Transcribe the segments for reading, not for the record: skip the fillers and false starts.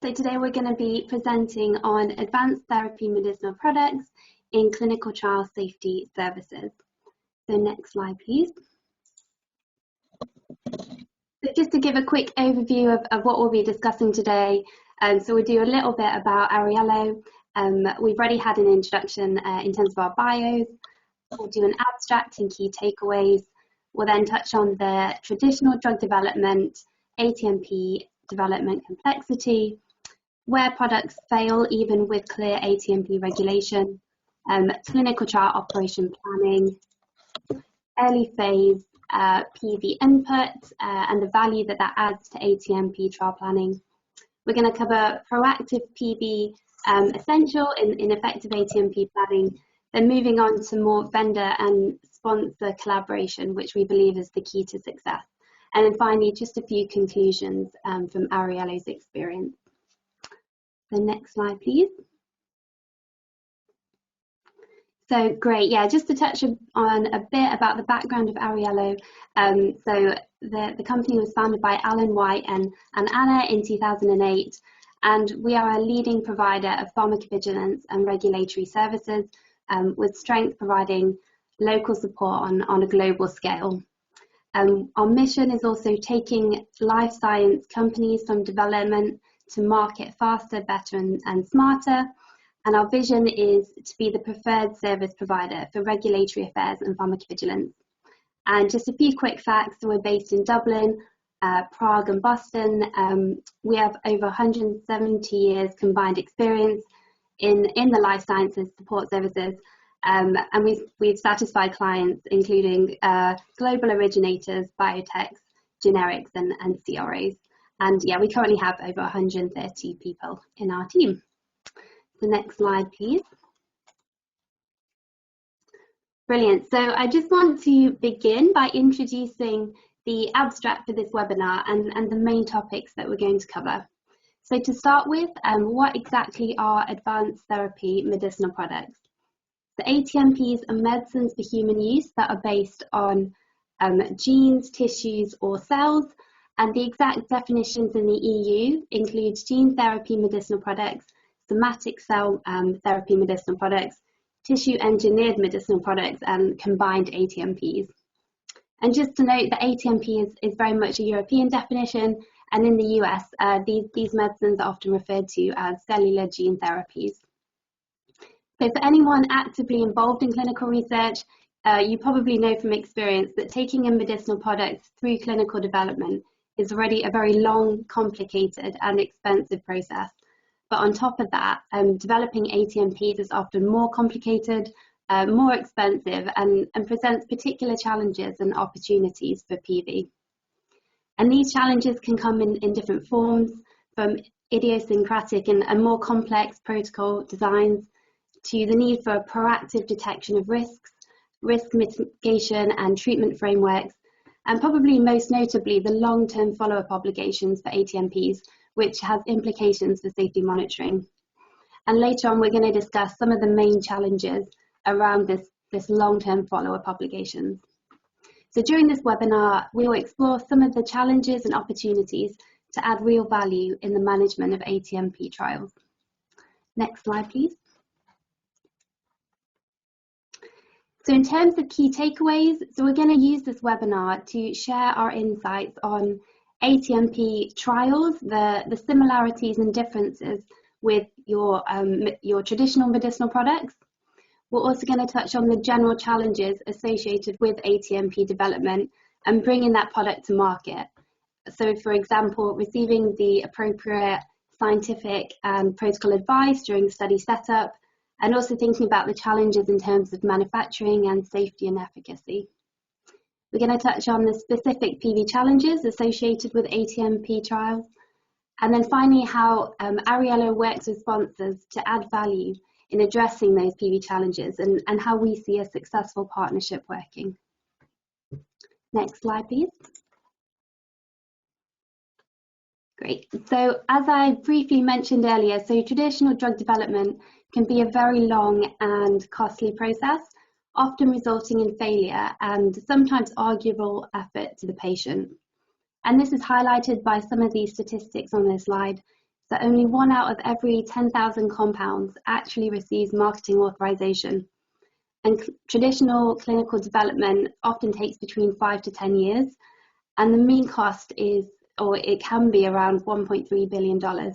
So today we're going to be presenting on advanced therapy medicinal products in clinical trial safety services. So next slide, please. So just to give a quick overview of what we'll be discussing today, so we'll do a little bit about Arriello. We've already had an introduction in terms of our bios. We'll do an abstract and key takeaways. We'll then touch on the traditional drug development, ATMP development complexity, where products fail even with clear ATMP regulation, clinical trial operation planning, early phase PV input and the value that adds to ATMP trial planning. We're going to cover proactive PV essential in effective ATMP planning, then moving on to more vendor and sponsor collaboration, which we believe is the key to success. And then finally, just a few conclusions from Arriello's experience. So next slide, please. So great, yeah, just to touch on a bit about the background of Arriello. So the company was founded by Alan White and Anna in 2008, and we are a leading provider of pharmacovigilance and regulatory services, with strength providing local support on a global scale. Our mission is also taking life science companies from development to market faster, better and smarter. And our vision is to be the preferred service provider for regulatory affairs and pharmacovigilance. And just a few quick facts, so we're based in Dublin, Prague and Boston. We have over 170 years combined experience in the life sciences support services. And we've satisfied clients including global originators, biotechs, generics and CROs. And yeah, we currently have over 130 people in our team. The next slide, please. Brilliant. So I just want to begin by introducing the abstract for this webinar and the main topics that we're going to cover. So to start with, what exactly are advanced therapy medicinal products? The ATMPs are medicines for human use that are based on genes, tissues or cells. And the exact definitions in the EU include gene therapy medicinal products, somatic cell therapy medicinal products, tissue engineered medicinal products, and combined ATMPs. And just to note, the ATMP is very much a European definition, and in the US, these medicines are often referred to as cellular gene therapies. So for anyone actively involved in clinical research, you probably know from experience that taking a medicinal product through clinical development is already a very long, complicated and expensive process. But on top of that, developing ATMPs is often more complicated, more expensive and presents particular challenges and opportunities for PV. And these challenges can come in different forms, from idiosyncratic and more complex protocol designs to the need for proactive detection of risks, risk mitigation and treatment frameworks, and probably most notably the long-term follow-up obligations for ATMPs, which has implications for safety monitoring. And later on, we're going to discuss some of the main challenges around this long-term follow-up obligations. So during this webinar, we will explore some of the challenges and opportunities to add real value in the management of ATMP trials. Next slide, please. So in terms of key takeaways, so we're going to use this webinar to share our insights on ATMP trials, the similarities and differences with your traditional medicinal products. We're also going to touch on the general challenges associated with ATMP development and bringing that product to market. So for example, receiving the appropriate scientific and protocol advice during study setup, and also thinking about the challenges in terms of manufacturing and safety and efficacy. We're going to touch on the specific PV challenges associated with ATMP trials, and then finally how Arriello works with sponsors to add value in addressing those PV challenges and how we see a successful partnership working. Next slide, please. Great. So as I briefly mentioned earlier, so traditional drug development can be a very long and costly process, often resulting in failure and sometimes arguable effort to the patient. And this is highlighted by some of these statistics on this slide. So only 1 out of every 10,000 compounds actually receives marketing authorization. And traditional clinical development often takes between 5 to 10 years, and the mean cost is, or it can be, around $1.3 billion.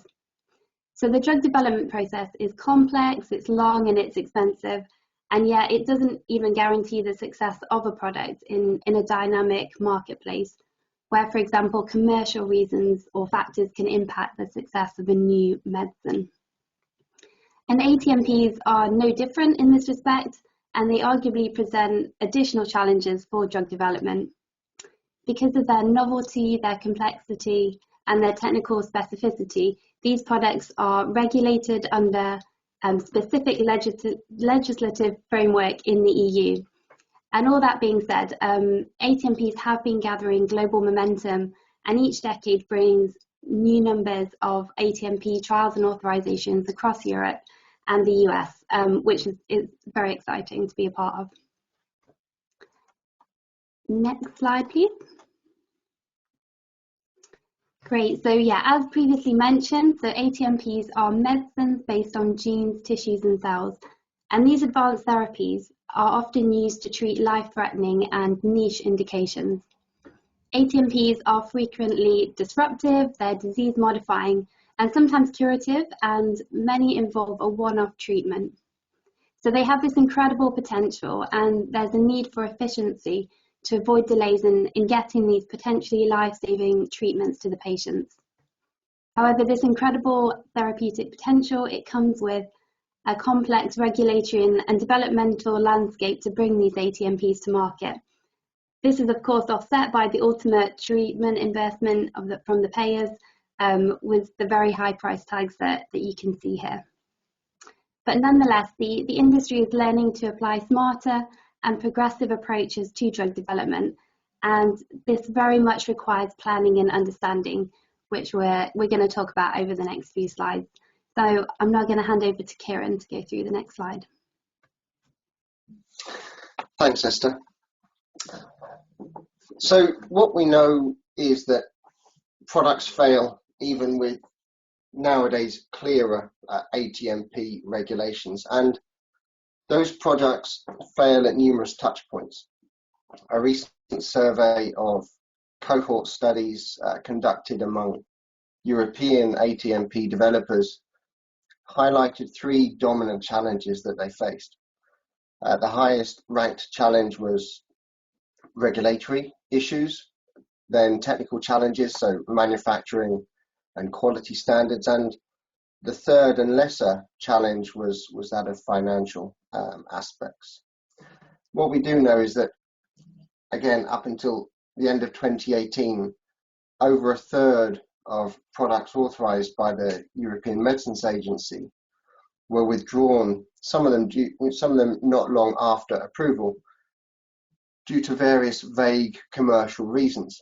So the drug development process is complex, it's long and it's expensive, and yet it doesn't even guarantee the success of a product in a dynamic marketplace, where, for example, commercial reasons or factors can impact the success of a new medicine. And ATMPs are no different in this respect, and they arguably present additional challenges for drug development. Because of their novelty, their complexity, and their technical specificity, these products are regulated under specific legislative framework in the EU. And all that being said, ATMPs have been gathering global momentum, and each decade brings new numbers of ATMP trials and authorizations across Europe and the US, which is very exciting to be a part of. Next slide, please. Great, so yeah, as previously mentioned, so ATMPs are medicines based on genes, tissues and cells, and these advanced therapies are often used to treat life-threatening and niche indications. ATMPs are frequently disruptive, they're disease-modifying, and sometimes curative, and many involve a one-off treatment. So they have this incredible potential, and there's a need for efficiency to avoid delays in getting these potentially life-saving treatments to the patients. However, this incredible therapeutic potential, it comes with a complex regulatory and developmental landscape to bring these ATMPs to market. This is of course offset by the ultimate treatment investment from the payers, with the very high price tags that you can see here. But nonetheless, the industry is learning to apply smarter and progressive approaches to drug development, and this very much requires planning and understanding, which we're going to talk about over the next few slides. So I'm now going to hand over to Kieran to go through the next slide. Thanks, Esther. So what we know is that products fail even with nowadays clearer ATMP regulations, and those products fail at numerous touch points. A recent survey of cohort studies conducted among European ATMP developers highlighted 3 dominant challenges that they faced. The highest ranked challenge was regulatory issues, then technical challenges, so manufacturing and quality standards, and the third and lesser challenge was that of financial aspects. What we do know is that, again, up until the end of 2018, over a third of products authorized by the European Medicines Agency were withdrawn, some of them not long after approval, due to various vague commercial reasons.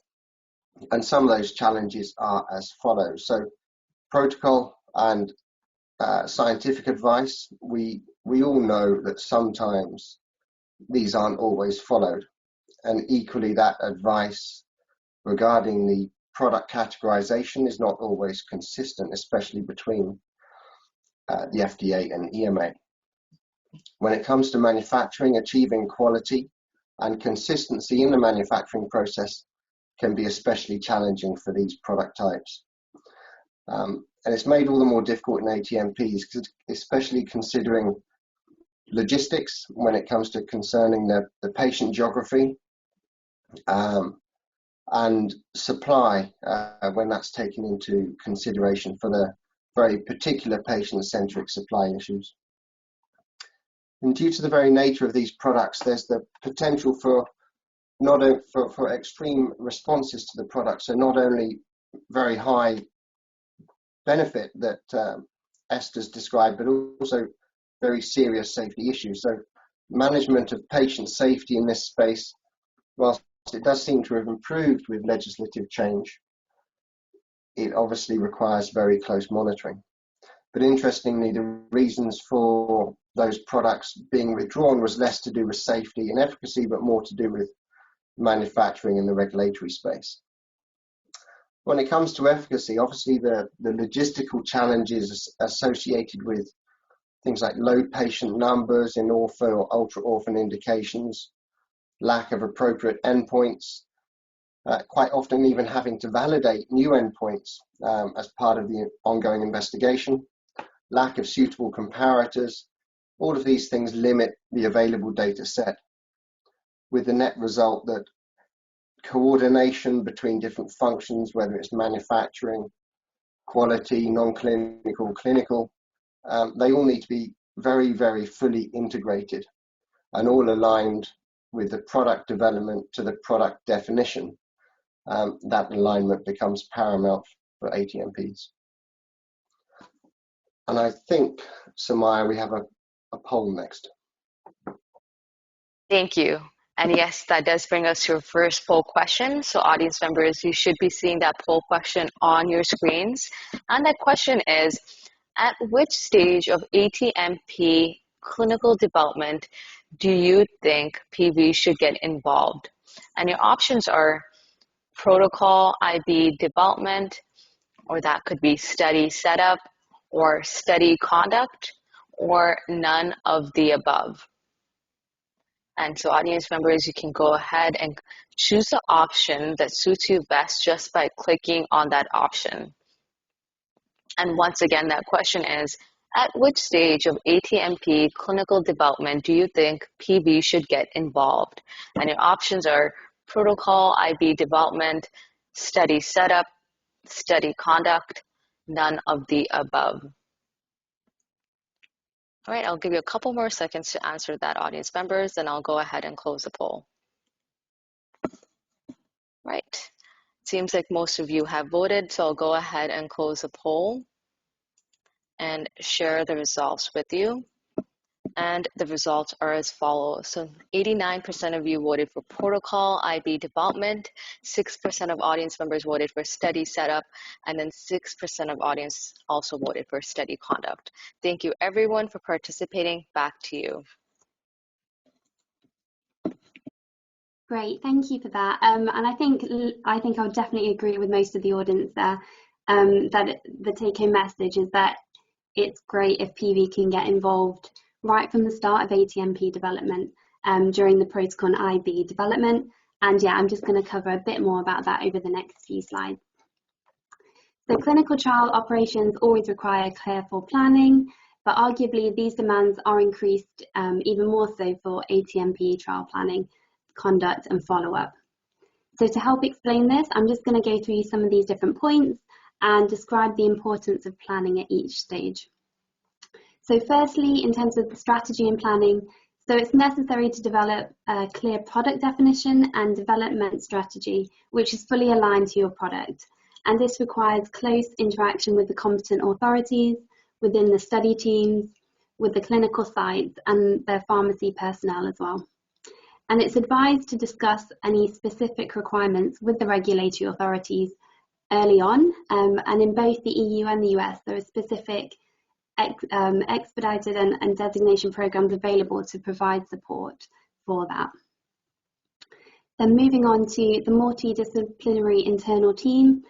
And some of those challenges are as follows. So protocol and scientific advice, we all know that sometimes these aren't always followed, and equally that advice regarding the product categorization is not always consistent, especially between the FDA and EMA. When it comes to manufacturing, achieving quality and consistency in the manufacturing process can be especially challenging for these product types. And it's made all the more difficult in ATMPs, especially considering logistics when it comes to concerning the patient geography, and supply when that's taken into consideration for the very particular patient-centric supply issues. And due to the very nature of these products, there's the potential for for extreme responses to the product. So not only very high benefit that Esther's described, but also very serious safety issues. So management of patient safety in this space, whilst it does seem to have improved with legislative change, it obviously requires very close monitoring. But interestingly, the reasons for those products being withdrawn was less to do with safety and efficacy, but more to do with manufacturing in the regulatory space. When it comes to efficacy, obviously the logistical challenges associated with things like low patient numbers in orphan or ultra-orphan indications, lack of appropriate endpoints, quite often even having to validate new endpoints as part of the ongoing investigation, lack of suitable comparators, all of these things limit the available data set, with the net result that coordination between different functions, whether it's manufacturing, quality, non-clinical, clinical, they all need to be very, very fully integrated and all aligned with the product development to the product definition. That alignment becomes paramount for ATMPs. And I think, Samaya, we have a poll next. Thank you. And yes, that does bring us to our first poll question. So audience members, you should be seeing that poll question on your screens. And that question is, at which stage of ATMP clinical development do you think PV should get involved? And your options are protocol IB development, or that could be study setup, or study conduct, or none of the above. And so audience members, you can go ahead and choose the option that suits you best just by clicking on that option. And once again, that question is, at which stage of ATMP clinical development do you think PV should get involved? And your options are protocol IB development, study setup, study conduct, none of the above. All right, I'll give you a couple more seconds to answer that, audience members, then I'll go ahead and close the poll. Right, seems like most of you have voted, so I'll go ahead and close the poll and share the results with you. And the results are as follows. So 89% of you voted for protocol IB development, 6% of audience members voted for study setup, and then 6% of audience also voted for study conduct. Thank you everyone for participating. Back to you. Great, thank you for that. And I think I would definitely agree with most of the audience there, that the take-home message is that it's great if PV can get involved right from the start of ATMP development during the protocol IB development. And yeah, I'm just going to cover a bit more about that over the next few slides. So clinical trial operations always require careful planning, but arguably these demands are increased even more so for ATMP trial planning, conduct and follow-up. So to help explain this, I'm just going to go through some of these different points and describe the importance of planning at each stage. So firstly, in terms of the strategy and planning, so it's necessary to develop a clear product definition and development strategy, which is fully aligned to your product. And this requires close interaction with the competent authorities, within the study teams, with the clinical sites and their pharmacy personnel as well. And it's advised to discuss any specific requirements with the regulatory authorities early on. And in both the EU and the US, there are specific expedited and designation programs available to provide support for that. Then moving on to the multidisciplinary internal team.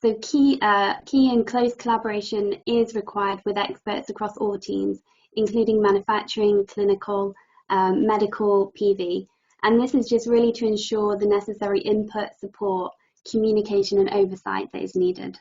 So key and close collaboration is required with experts across all teams, including manufacturing, clinical, medical, PV. And this is just really to ensure the necessary input, support, communication and oversight that is needed.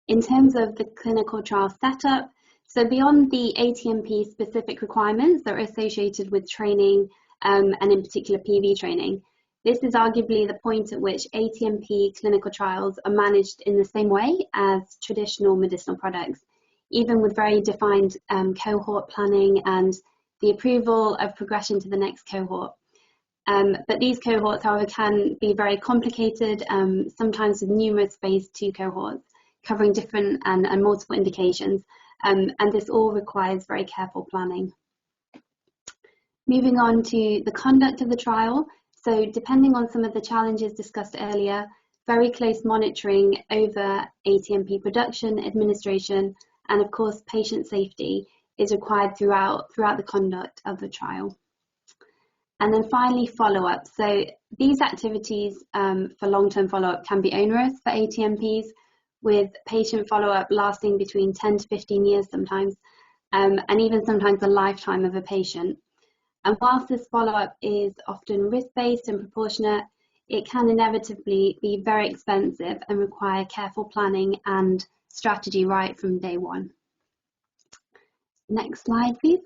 In terms of the clinical trial setup, so beyond the ATMP specific requirements that are associated with training and in particular PV training, this is arguably the point at which ATMP clinical trials are managed in the same way as traditional medicinal products, even with very defined cohort planning and the approval of progression to the next cohort. But these cohorts, however, can be very complicated, sometimes with numerous phase 2 cohorts, covering different and multiple indications, and this all requires very careful planning. Moving on to the conduct of the trial, so depending on some of the challenges discussed earlier, very close monitoring over ATMP production, administration, and of course patient safety is required throughout the conduct of the trial. And then finally, follow-up. So these activities for long-term follow-up can be onerous for ATMPs, with patient follow-up lasting between 10 to 15 years sometimes, and even sometimes a lifetime of a patient. And whilst this follow-up is often risk-based and proportionate, it can inevitably be very expensive and require careful planning and strategy right from day one. Next slide, please.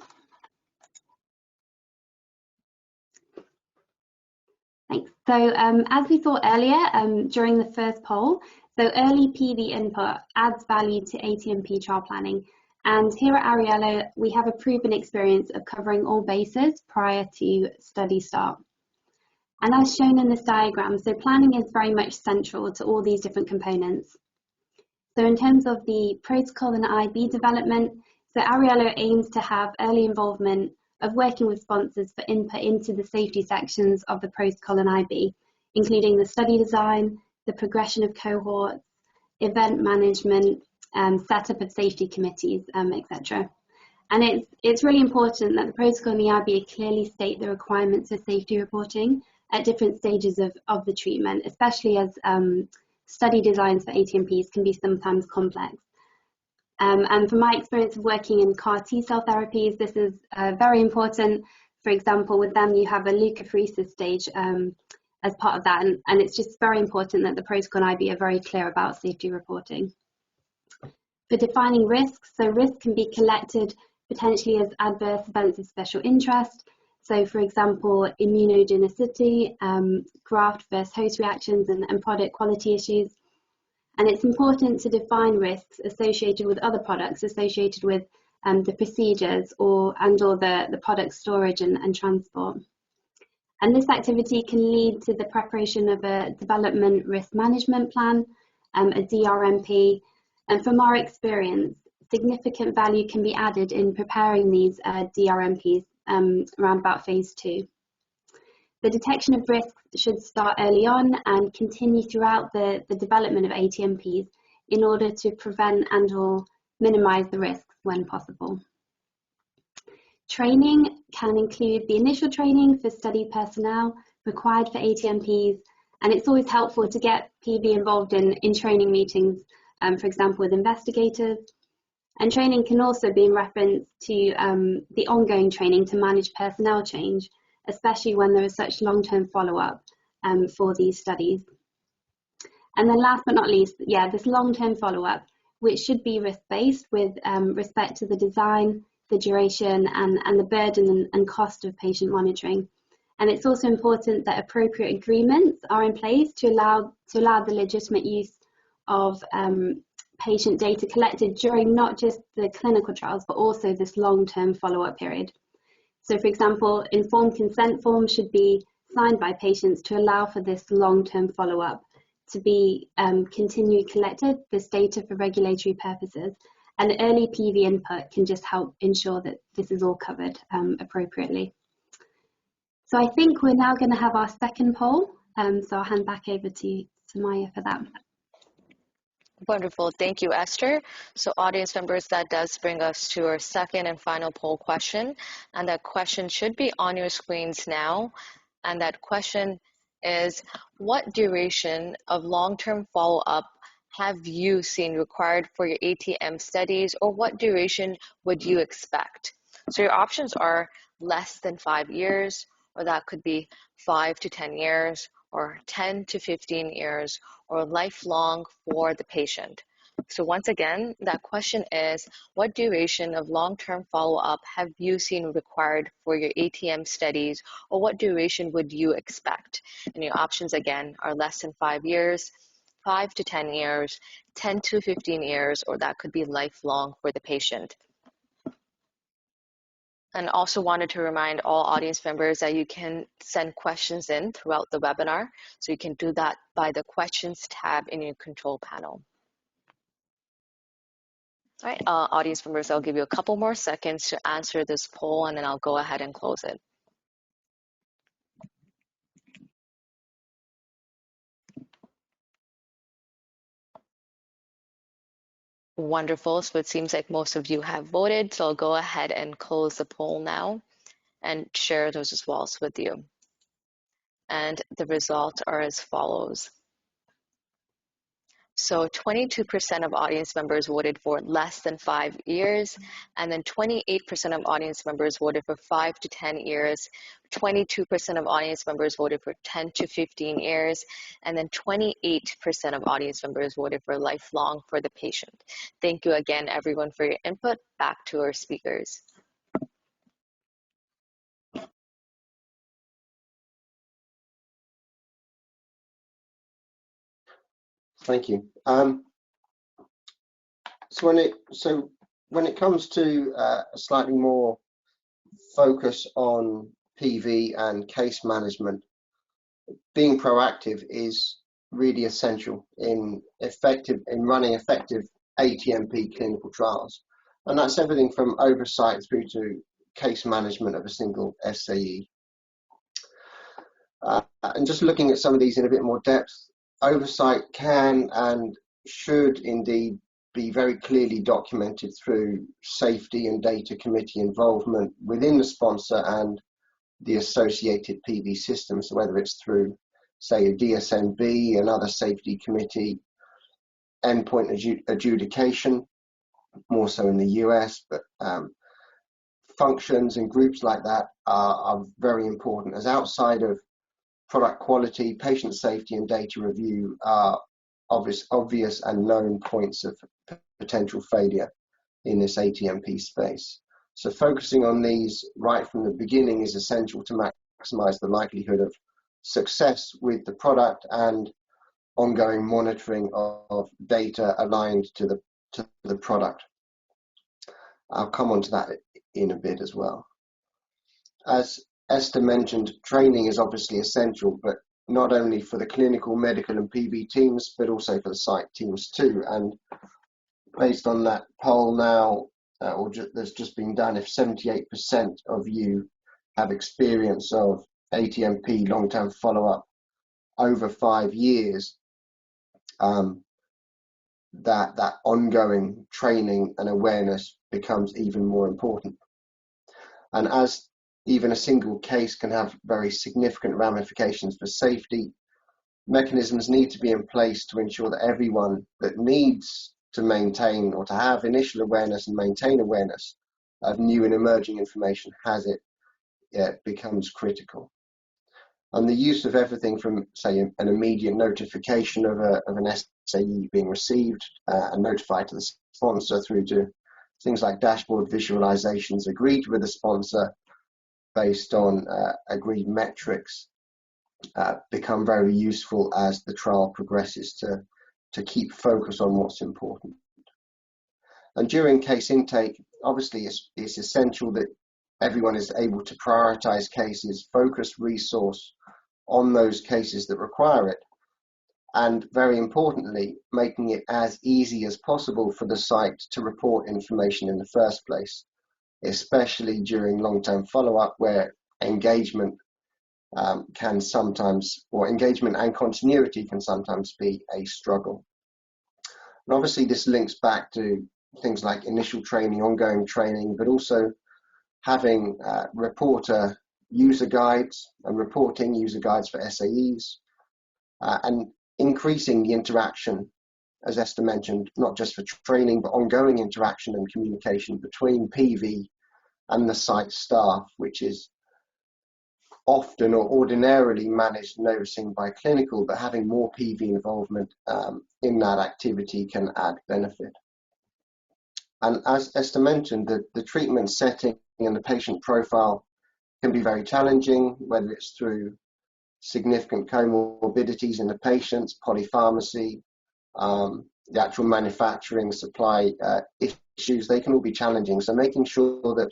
Thanks. So as we saw earlier during the first poll, so early PV input adds value to ATMP trial planning. And here at Arriello, we have a proven experience of covering all bases prior to study start. And as shown in this diagram, so planning is very much central to all these different components. So in terms of the protocol and IB development, so Arriello aims to have early involvement of working with sponsors for input into the safety sections of the protocol and IB, including the study design, the progression of cohorts, event management, setup of safety committees, etc. And it's really important that the protocol and the IB clearly state the requirements of safety reporting at different stages of the treatment, especially as study designs for ATMPs can be sometimes complex. And from my experience of working in CAR T-cell therapies, this is very important. For example, with them, you have a leukapheresis stage as part of that, and it's just very important that the protocol and IB are very clear about safety reporting. For defining risks, so risk can be collected potentially as adverse events of special interest. So for example, immunogenicity, graft versus host reactions and product quality issues. And it's important to define risks associated with other products, associated with the procedures or the product storage and transport. And this activity can lead to the preparation of a development risk management plan, a DRMP. And from our experience, significant value can be added in preparing these DRMPs around about phase 2. The detection of risks should start early on and continue throughout the development of ATMPs in order to prevent and/or minimize the risks when possible. Training can include the initial training for study personnel required for ATMPs, and it's always helpful to get PV involved in training meetings, for example, with investigators. And training can also be in reference to the ongoing training to manage personnel change, especially when there is such long-term follow-up for these studies. And then last but not least, this long-term follow-up, which should be risk-based with respect to the design, the duration, and the burden and cost of patient monitoring. And it's also important that appropriate agreements are in place to allow the legitimate use of patient data collected during not just the clinical trials, but also this long-term follow-up period. So for example, informed consent forms should be signed by patients to allow for this long-term follow-up to be continued collected, this data for regulatory purposes, and early PV input can just help ensure that this is all covered appropriately. So I think we're now going to have our second poll, so I'll hand back over to Maya for that. Wonderful. Thank you, Esther. So audience members, that does bring us to our second and final poll question. And that question should be on your screens now. And that question is, what duration of long-term follow-up have you seen required for your ATM studies, or what duration would you expect? So your options are less than 5 years, or that could be 5 to 10 years, or 10 to 15 years, or lifelong for the patient. So once again, that question is, what duration of long-term follow-up have you seen required for your ATM studies, or what duration would you expect? And your options again are less than 5 years, 5 to 10 years, 10 to 15 years, or that could be lifelong for the patient. And also wanted to remind all audience members that you can send questions in throughout the webinar. So you can do that by the questions tab in your control panel. All right, audience members, I'll give you a couple more seconds to answer this poll, and then I'll go ahead and close it. Wonderful, so it seems like most of you have voted, so I'll go ahead and close the poll now. and share those as well with you. And the results are as follows. So 22% of audience members voted for less than 5 years, and then 28% of audience members voted for 5 to 10 years, 22% of audience members voted for 10 to 15 years, and then 28% of audience members voted for lifelong for the patient. Thank you again, everyone, for your input. Back to our speakers. Thank you. So when it comes to a slightly more focus on PV and case management, being proactive is really essential in running effective ATMP clinical trials, and that's everything from oversight through to case management of a single SAE. And just looking at some of these in a bit more depth, oversight can and should indeed be very clearly documented through safety and data committee involvement within the sponsor and the associated PV system. So whether it's through, say, a DSMB, another safety committee, endpoint adjudication, more so in the US, but functions and groups like that are very important, as outside of product quality, patient safety and data review are obvious and known points of potential failure in this ATMP space. So focusing on these right from the beginning is essential to maximize the likelihood of success with the product and ongoing monitoring of data aligned to the product. I'll come on to that in a bit as well. As Esther mentioned, training is obviously essential, but not only for the clinical, medical and PV teams, but also for the site teams too. And based on that poll now, that's just been done, if 78% of you have experience of ATMP long-term follow-up over 5 years, that ongoing training and awareness becomes even more important. And as even a single case can have very significant ramifications for safety, mechanisms need to be in place to ensure that everyone that needs to maintain or to have initial awareness and maintain awareness of new and emerging information has it becomes critical. And the use of everything from, say, an immediate notification of an SAE being received and notified to the sponsor, through to things like dashboard visualizations agreed with the sponsor based on agreed metrics, become very useful as the trial progresses to keep focus on what's important. And during case intake, obviously it's essential that everyone is able to prioritize cases, focus resource on those cases that require it, and very importantly, making it as easy as possible for the site to report information in the first place, especially during long-term follow-up, where engagement can sometimes, or engagement and continuity can sometimes be a struggle. And obviously this links back to things like initial training, ongoing training, but also having reporter user guides and reporting user guides for SAEs, and increasing the interaction, as Esther mentioned, not just for training, but ongoing interaction and communication between PV and the site staff, which is often or ordinarily managed and overseen by clinical, but having more PV involvement in that activity can add benefit. And as Esther mentioned, the treatment setting and the patient profile can be very challenging, whether it's through significant comorbidities in the patients, polypharmacy, the actual manufacturing supply issues, they can all be challenging. So making sure that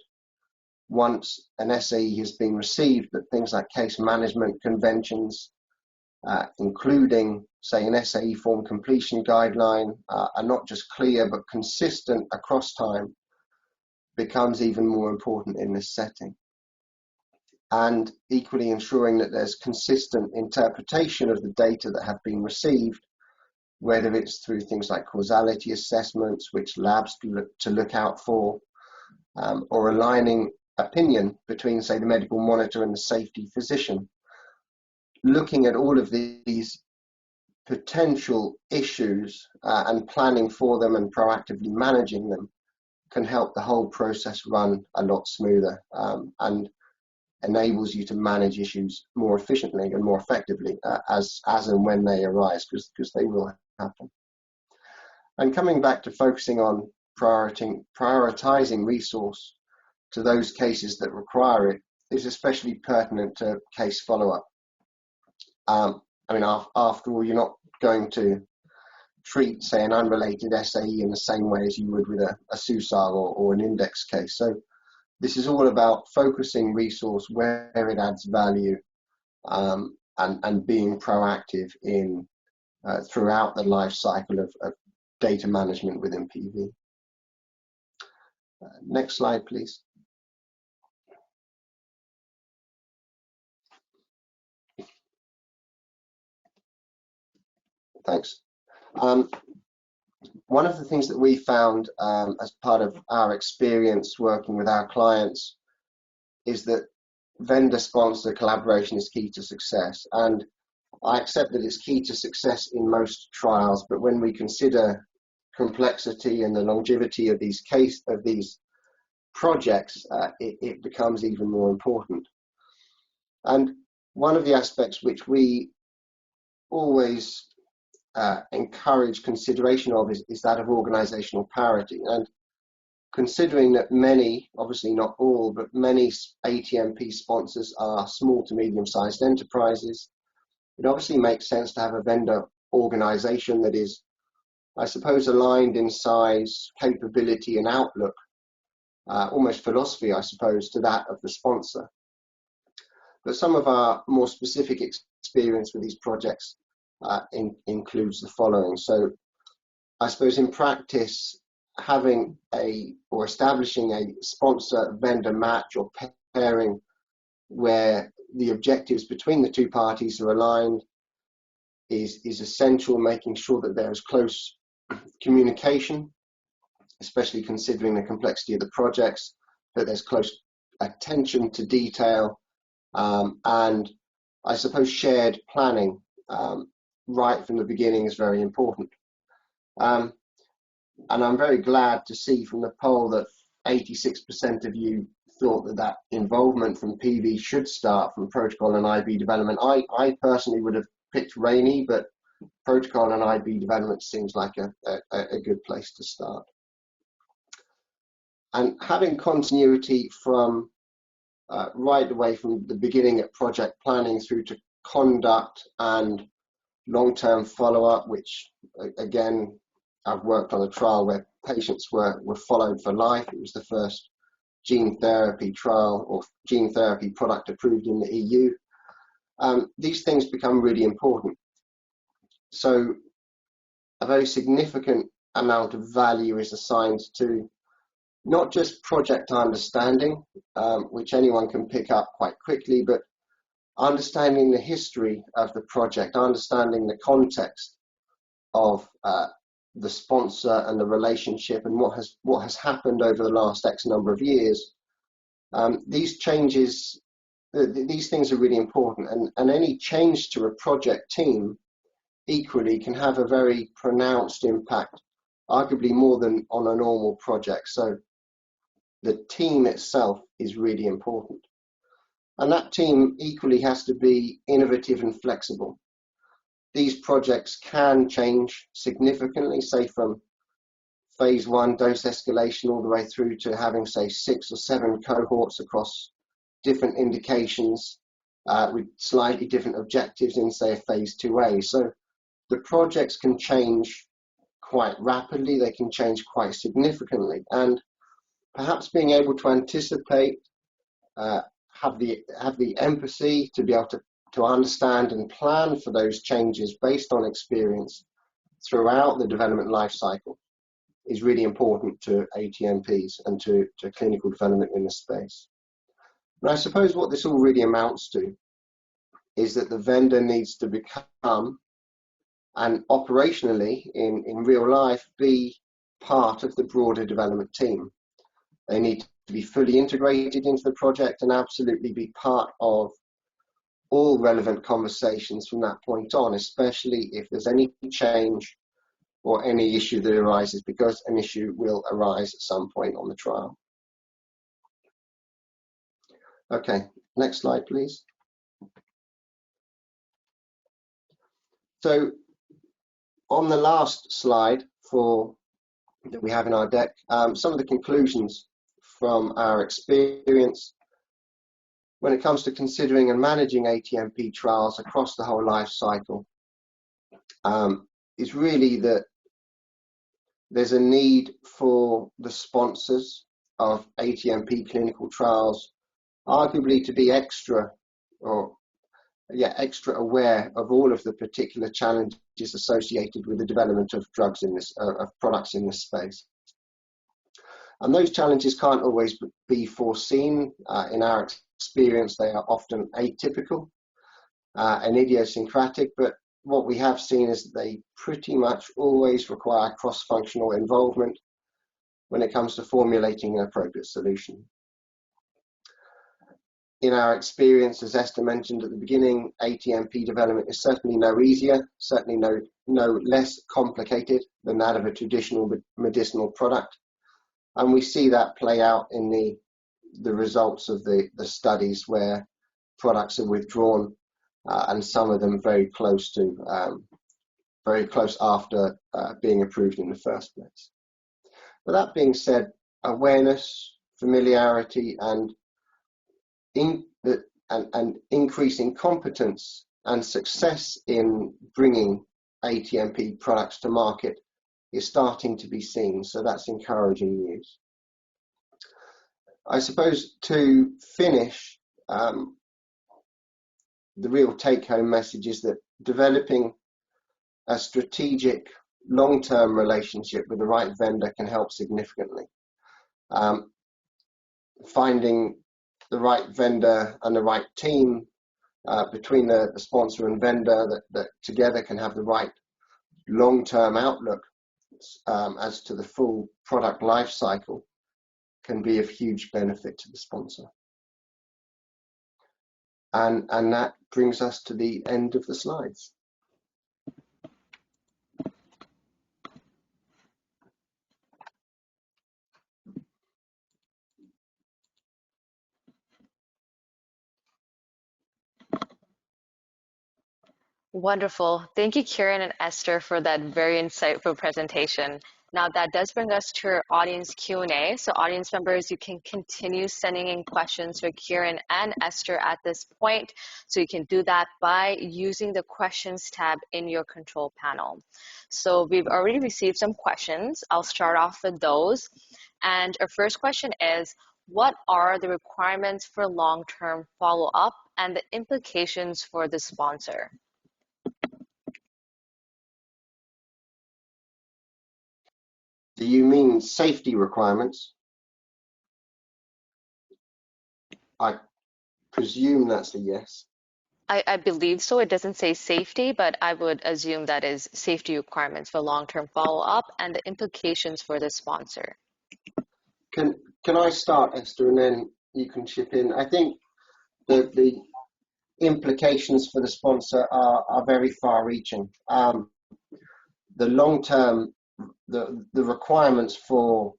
once an SAE has been received, that things like case management conventions, including, say, an SAE form completion guideline, are not just clear but consistent across time, becomes even more important in this setting. And equally ensuring that there's consistent interpretation of the data that have been received, whether it's through things like causality assessments, which labs to look out for, or aligning opinion between, say, the medical monitor and the safety physician. Looking at all of these potential issues and planning for them and proactively managing them can help the whole process run a lot smoother and enables you to manage issues more efficiently and more effectively as and when they arise, because they will happen. And coming back to focusing on prioritizing resource to those cases that require it is especially pertinent to case follow-up. I mean, after all, you're not going to treat, say, an unrelated SAE in the same way as you would with a SUSAR or an index case. So this is all about focusing resource where it adds value and being proactive in throughout the life cycle of data management within PV. Next slide, please. Thanks. One of the things that we found as part of our experience working with our clients is that vendor-sponsor collaboration is key to success. And I accept that it's key to success in most trials, but when we consider complexity and the longevity of these projects, it becomes even more important. And one of the aspects which we always encourage consideration of is that of organizational parity. And considering that many, obviously not all, but many ATMP sponsors are small to medium-sized enterprises, it obviously makes sense to have a vendor organization that is, I suppose, aligned in size, capability, and outlook, almost philosophy, I suppose, to that of the sponsor. But some of our more specific experience with these projects includes the following. So I suppose in practice, having or establishing a sponsor vendor match or pairing where the objectives between the two parties are aligned is essential, making sure that there is close communication, especially considering the complexity of the projects, that there's close attention to detail, and I suppose shared planning right from the beginning is very important. And I'm very glad to see from the poll that 86% of you thought that involvement from PV should start from protocol and IB development. I personally would have picked RAINY, but protocol and IB development seems like a good place to start. And having continuity from right away from the beginning at project planning through to conduct and long-term follow-up, which again, I've worked on a trial where patients were followed for life. It was the first gene therapy trial or gene therapy product approved in the EU. These things become really important. So a very significant amount of value is assigned to not just project understanding, which anyone can pick up quite quickly, but understanding the history of the project, understanding the context of the sponsor and the relationship and what has happened over the last X number of years. These changes, these things are really important, and any change to a project team equally can have a very pronounced impact, arguably more than on a normal project. So the team itself is really important. And that team equally has to be innovative and flexible. These projects can change significantly, say from phase 1 dose escalation all the way through to having, say, 6 or 7 cohorts across different indications with slightly different objectives in, say, a phase 2A. So the projects can change quite rapidly, they can change quite significantly, and perhaps being able to anticipate, have the empathy to be able to understand and plan for those changes based on experience throughout the development life cycle is really important to ATMPs and to clinical development in the space. And I suppose what this all really amounts to is that the vendor needs to become, and operationally in real life, be part of the broader development team. They need to be fully integrated into the project and absolutely be part of all relevant conversations from that point on, especially if there's any change or any issue that arises, because an issue will arise at some point on the trial. Okay, next slide, please. So on the last slide that we have in our deck, some of the conclusions from our experience when it comes to considering and managing ATMP trials across the whole life cycle is really that there's a need for the sponsors of ATMP clinical trials arguably to be extra aware of all of the particular challenges associated with the development of drugs in this, of products in this space. And those challenges can't always be foreseen. In our experience, they are often atypical and idiosyncratic, but what we have seen is that they pretty much always require cross-functional involvement when it comes to formulating an appropriate solution. In our experience, as Esther mentioned at the beginning, ATMP development is certainly no easier, certainly no less complicated than that of a traditional medicinal product. And we see that play out in the results of the studies where products are withdrawn, and some of them very close after being approved in the first place. But that being said, awareness, familiarity, and increasing competence and success in bringing ATMP products to market is starting to be seen, so that's encouraging news. I suppose to finish, the real take-home message is that developing a strategic long-term relationship with the right vendor can help significantly. Finding the right vendor and the right team between the sponsor and vendor that together can have the right long-term outlook as to the full product life cycle can be of huge benefit to the sponsor. And that brings us to the end of the slides. Wonderful. Thank you, Kieran and Esther, for that very insightful presentation. Now that does bring us to our audience Q&A. So audience members, you can continue sending in questions for Kieran and Esther at this point. So you can do that by using the questions tab in your control panel. So we've already received some questions. I'll start off with those. And our first question is, what are the requirements for long-term follow-up and the implications for the sponsor? Do you mean safety requirements? I presume that's a yes. I believe so. It doesn't say safety, but I would assume that is safety requirements for long-term follow-up and the implications for the sponsor. Can I start, Esther, and then you can chip in? I think the implications for the sponsor are very far-reaching. The long-term, the requirements for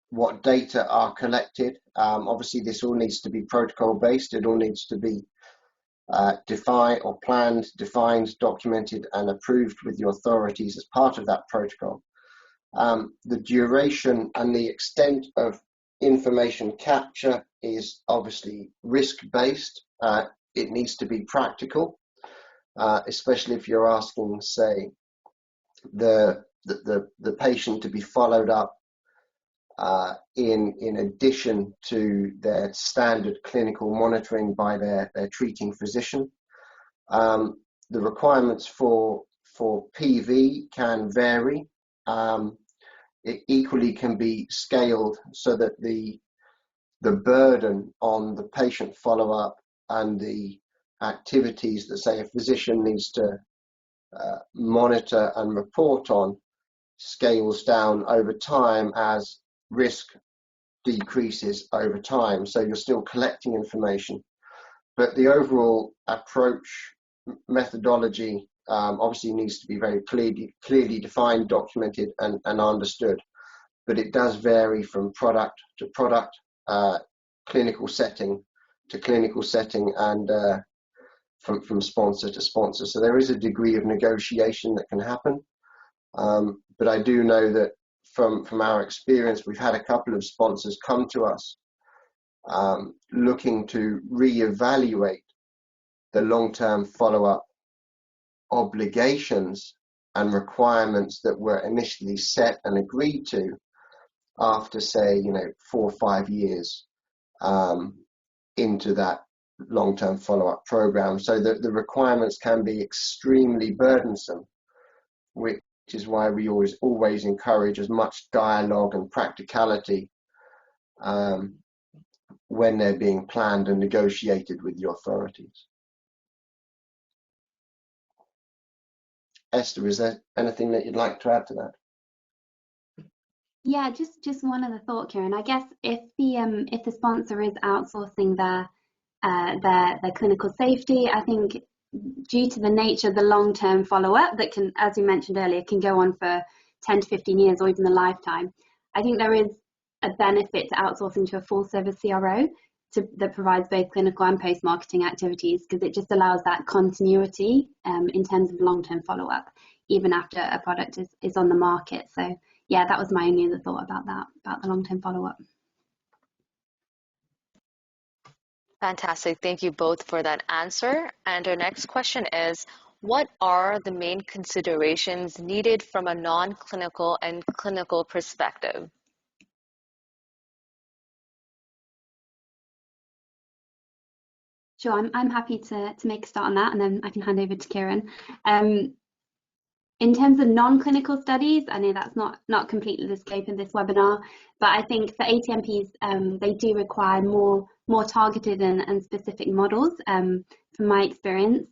what data are collected, obviously this all needs to be protocol-based. It all needs to be defined, documented, and approved with the authorities as part of that protocol. The duration and the extent of information capture is obviously risk-based. It needs to be practical, especially if you're asking, say, the patient to be followed up in addition to their standard clinical monitoring by their treating physician. The requirements for PV can vary. It equally can be scaled so that the burden on the patient follow-up and the activities that, say, a physician needs to monitor and report on scales down over time as risk decreases over time. So you're still collecting information, but the overall approach methodology obviously needs to be very clearly defined, documented, and understood. But it does vary from product to product, clinical setting to clinical setting, and from sponsor to sponsor. So there is a degree of negotiation that can happen. But I do know that from our experience, we've had a couple of sponsors come to us looking to reevaluate the long-term follow-up obligations and requirements that were initially set and agreed to after, say, 4 or 5 years into that long-term follow-up program. So that the requirements can be extremely burdensome, which is why we always encourage as much dialogue and practicality when they're being planned and negotiated with the authorities. Esther, is there anything that you'd like to add to that? Yeah, just one other thought, Kieran. I guess if the sponsor is outsourcing their clinical safety, I think due to the nature of the long-term follow-up that can, as we mentioned earlier, can go on for 10 to 15 years or even a lifetime, I think there is a benefit to outsourcing to a full-service CRO that provides both clinical and post-marketing activities, because it just allows that continuity in terms of long-term follow-up, even after a product is on the market. So yeah, that was my only other thought about that, about the long-term follow-up. Fantastic. Thank you both for that answer. And our next question is, what are the main considerations needed from a non-clinical and clinical perspective? Sure, I'm happy to make a start on that, and then I can hand over to Kieran. In terms of non-clinical studies, I know that's not completely the scope of this webinar, but I think for ATMPs, they do require more targeted and specific models from my experience.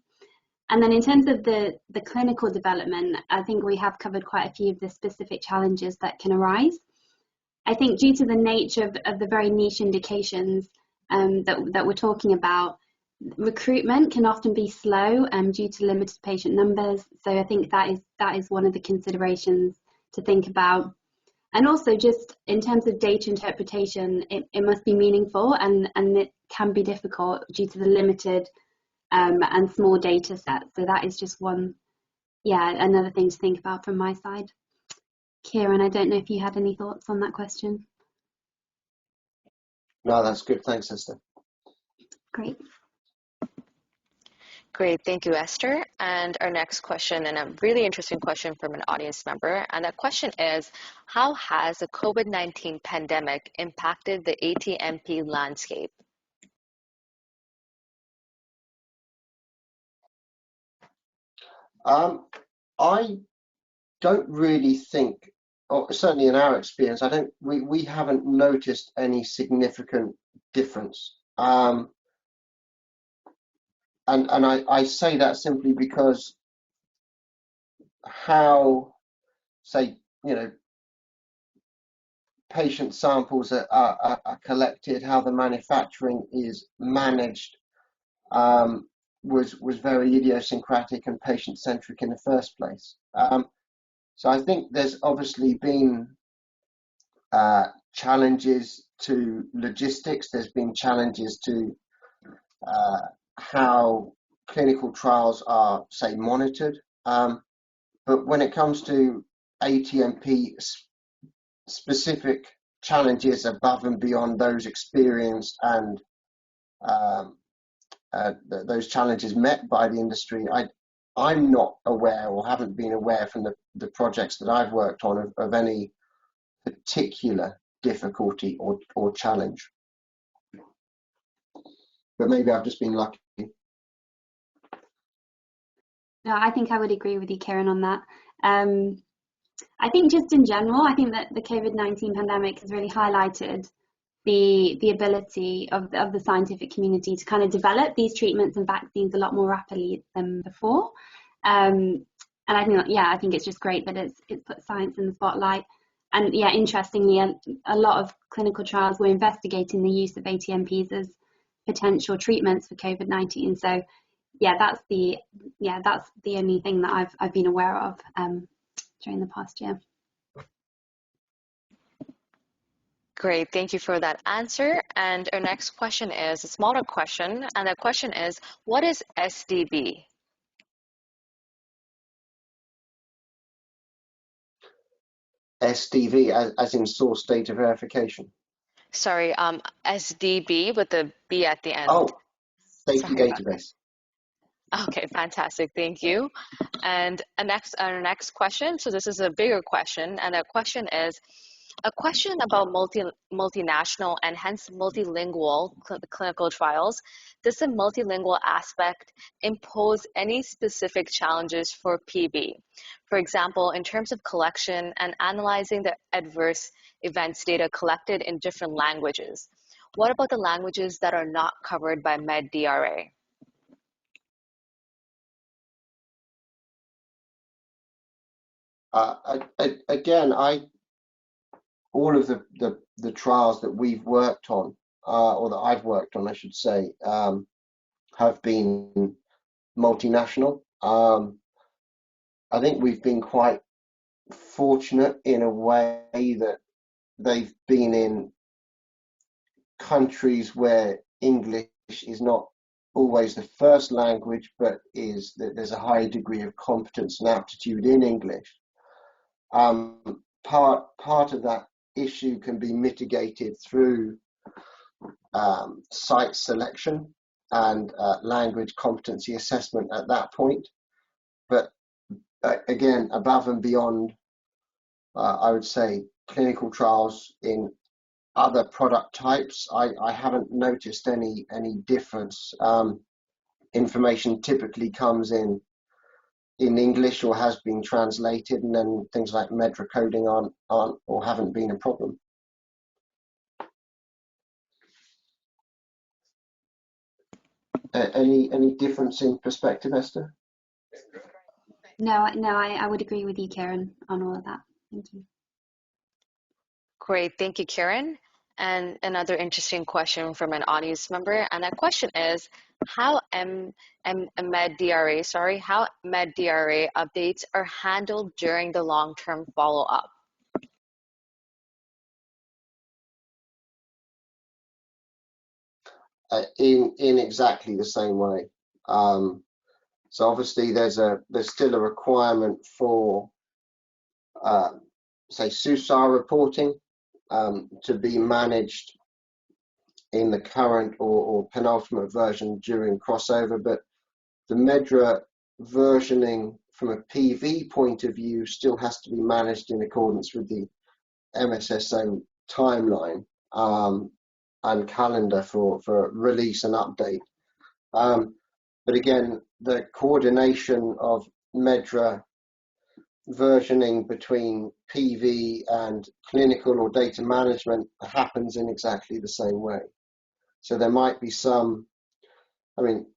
And then in terms of the clinical development, I think we have covered quite a few of the specific challenges that can arise. I think due to the nature of the very niche indications that we're talking about, recruitment can often be slow due to limited patient numbers. So I think that is one of the considerations to think about. And also just in terms of data interpretation, it must be meaningful, and it can be difficult due to the limited and small data set. So that is just another thing to think about from my side. Kieran, I don't know if you had any thoughts on that question. No, that's good. Thanks, Esther. Great. Great, thank you, Esther. And our next question, and a really interesting question from an audience member, and that question is, how has the COVID-19 pandemic impacted the ATMP landscape? I don't really think, or certainly in our experience, we haven't noticed any significant difference. And I say that simply because how, say, patient samples are collected, how the manufacturing is managed, was very idiosyncratic and patient-centric in the first place. So I think there's obviously been challenges to logistics. There's been challenges to how clinical trials are, say, monitored. But when it comes to ATMP specific challenges above and beyond those experienced and those challenges met by the industry, I'm not aware, or haven't been aware from the projects that I've worked on, of any particular difficulty or challenge. But maybe I've just been lucky. No, I think I would agree with you, Kieran, on that. I think just in general, I think that the COVID-19 pandemic has really highlighted the ability of the scientific community to kind of develop these treatments and vaccines a lot more rapidly than before. And I think, I think it's just great that it's put science in the spotlight. And yeah, interestingly, a lot of clinical trials were investigating the use of ATMPs as potential treatments for COVID-19. So yeah, that's the only thing that I've been aware of during the past year. Great, thank you for that answer. And our next question is a smaller question, and the question is, what is SDV? SDV, as in source data verification. Sorry, SDB with the B at the end. Oh, safety Sorry about database. that. Okay, fantastic, thank you. And our next question, so this is a bigger question, and the question is, a question about multinational and hence multilingual clinical trials. Does the multilingual aspect impose any specific challenges for PV? For example, in terms of collection and analyzing the adverse events data collected in different languages. What about the languages that are not covered by MedDRA? Again, all of the trials that we've worked on, or that I've worked on, I should say, have been multinational. I think we've been quite fortunate in a way that they've been in countries where English is not always the first language, but is that there's a high degree of competence and aptitude in English. Part of that issue can be mitigated through site selection and language competency assessment at that point. But again, above and beyond, I would say clinical trials in other product types, I haven't noticed any difference. Information typically comes in English or has been translated, and then things like MEDRA coding aren't or haven't been a problem. Any difference in perspective, Esther? No, I would agree with you, Kieran, on all of that. Thank you. Great, thank you, Kieran. And another interesting question from an audience member, and that question is, how MedDRA updates are handled during the long-term follow-up? In exactly the same way. So obviously there's still a requirement for say SUSAR reporting to be managed in the current or penultimate version during crossover, but the MEDRA versioning from a PV point of view still has to be managed in accordance with the MSSO timeline and calendar for release and update. But again, the coordination of MEDRA versioning between PV and clinical or data management happens in exactly the same way. So there might be some, I mean,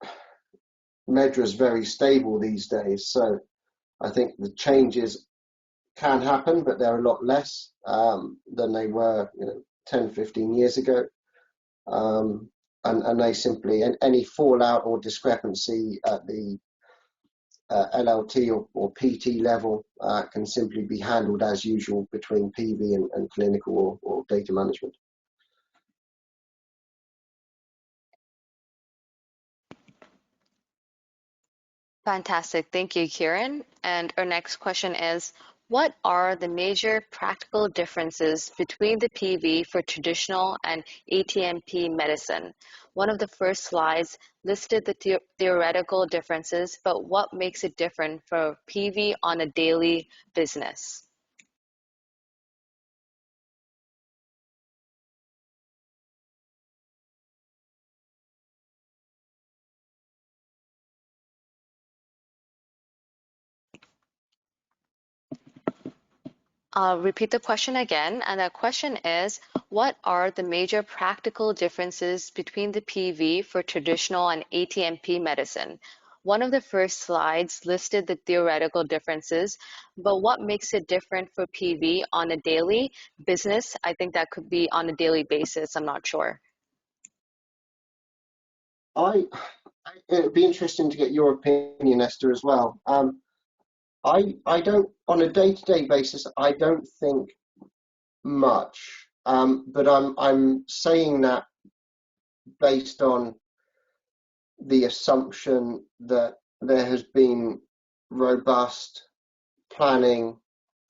MEDRA is very stable these days, so I think the changes can happen, but they're a lot less than they were 10, 15 years ago. And they simply, any fallout or discrepancy at the LLT or PT level can simply be handled as usual between PV and clinical or data management. Fantastic, thank you, Kieran. And our next question is, what are the major practical differences between the PV for traditional and ATMP medicine? One of the first slides listed the theoretical differences, but what makes it different for PV on a daily business? I'll repeat the question again, and the question is, what are the major practical differences between the PV for traditional and ATMP medicine? one of the first slides listed the theoretical differences, but what makes it different for PV on a daily business? I think that could be on a daily basis. I'm not sure. It'd be interesting to get your opinion, Esther, as well. I don't, on a day-to-day basis, I don't think much, but I'm saying that based on the assumption that there has been robust planning,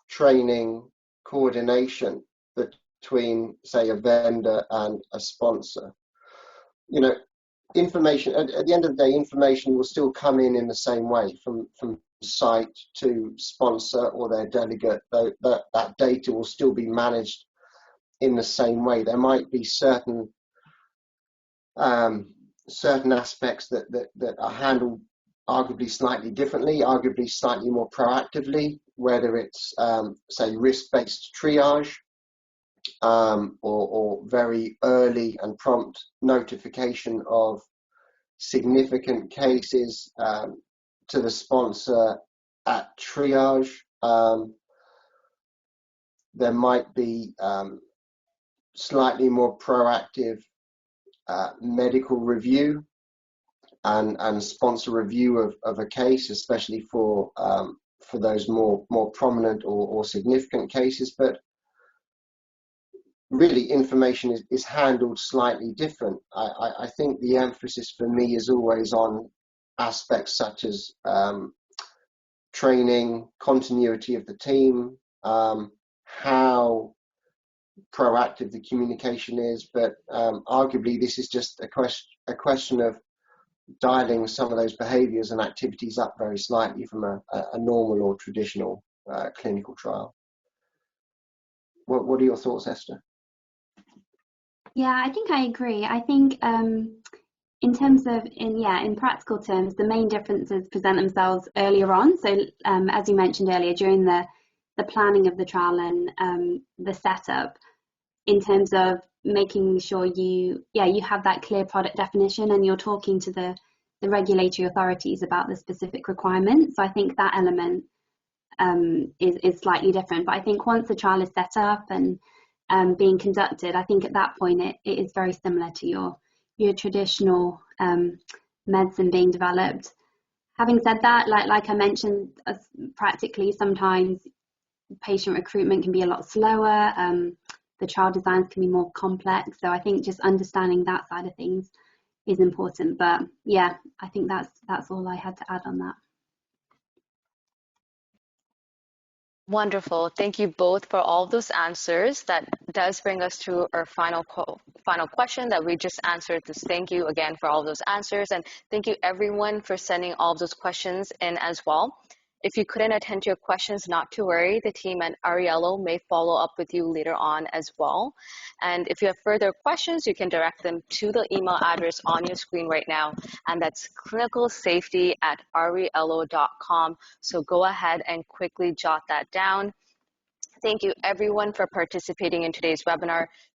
training, coordination between, say, a vendor and a sponsor. You know, information at the end of the day, information will still come in the same way from site to sponsor or their delegate. That data will still be managed in the same way. There might be certain aspects that are handled arguably slightly differently, arguably slightly more proactively, whether it's say risk-based triage, or very early and prompt notification of significant cases to the sponsor at triage. There might be slightly more proactive medical review and sponsor review of a case, especially for those more prominent or significant cases. But really, information is handled slightly different. I think the emphasis for me is always on aspects such as training, continuity of the team, how proactive the communication is, but arguably this is just a question of dialing some of those behaviours and activities up very slightly from a normal or traditional clinical trial. What are your thoughts, Esther? Yeah, I think I agree. I think in terms of, in practical terms, the main differences present themselves earlier on. So as you mentioned earlier, during the planning of the trial and the setup, in terms of making sure you have that clear product definition and you're talking to the regulatory authorities about the specific requirements. So I think that element is slightly different. But I think once the trial is set up and being conducted, I think at that point it is very similar to your traditional medicine being developed. Having said that, like I mentioned, practically sometimes patient recruitment can be a lot slower. The trial designs can be more complex. So I think just understanding that side of things is important. But yeah, I think that's all I had to add on that. Wonderful. Thank you both for all of those answers. That does bring us to our final question that we just answered. Thank you again for all of those answers, and thank you everyone for sending all of those questions in as well. If you couldn't attend to your questions, not to worry. The team at Arriello may follow up with you later on as well. And if you have further questions, you can direct them to the email address on your screen right now, and that's clinicalsafety@arriello.com. So go ahead and quickly jot that down. Thank you everyone for participating in today's webinar.